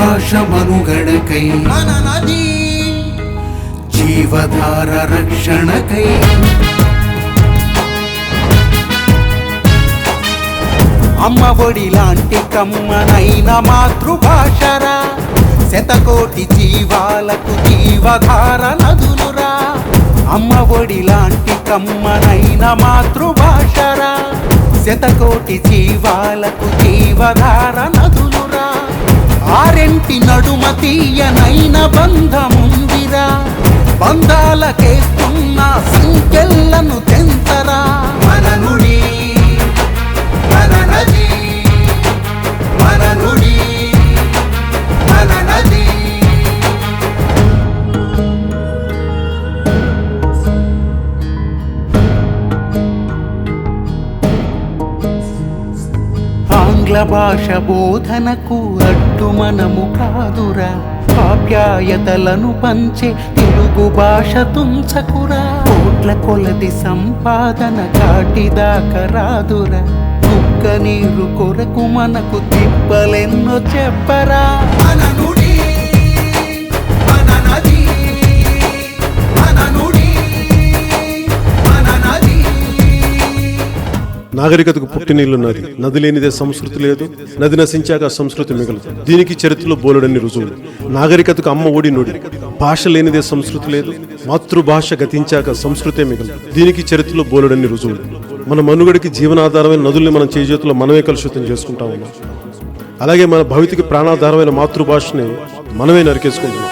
మాతృభాష మనుగడకై మన నది జీవధార రక్షణకై అమ్మ ఒడి లాంటి కమ్మనైన మాతృభాషరా, శతకోటి జీవాలకు జీవధార నదులురా. అమ్మ ఒడి లాంటి కమ్మనైన మాతృభాషరా, శతకోటి జీవాలకు జీవధార నదులురా. ఆరెంటి నడుమ తీయనైన బంధముందిరా, బంధాలకేస్తున్న సంఖ్యలను తెంచరా. మన నుడి మన నది, మన నుడి మన నది. ఆంగ్ల భాష బోధనకు అడ్డు మనము కాదురా, ఆప్యాయతలను పంచే తెలుగు భాష తుంచకురా. కోట్ల కొలది సంపాదన కాటిదాకా రాదురా, కుక్క నీరు కొరకు మనకు తిప్పలెన్నో చెప్పరా. మన నుడి మన నది, మన నుడి మన నది. నాగరికతకు పుట్టినీళ్లు నది, నది లేనిదే సంస్కృతి లేదు, నది నశించాక సంస్కృతి మిగలదు. దీనికి చరిత్రలో బోలెడన్ని రుజువులు. నాగరికతకు అమ్మ ఒడి నుడి, భాష లేనిదే సంస్కృతి లేదు, మాతృభాష గతించాక సంస్కృతే మిగలదు. దీనికి చరిత్రలో బోలెడన్ని రుజువులు. మన మనుగడికి జీవనాధారమైన నదుల్ని మనం చేజేతుల్లో మనమే కలుషితం చేసుకుంటా ఉన్నాం. అలాగే మన భవితికి ప్రాణాధారమైన మాతృభాషని మనమే నరికేసుకుంటున్నాం.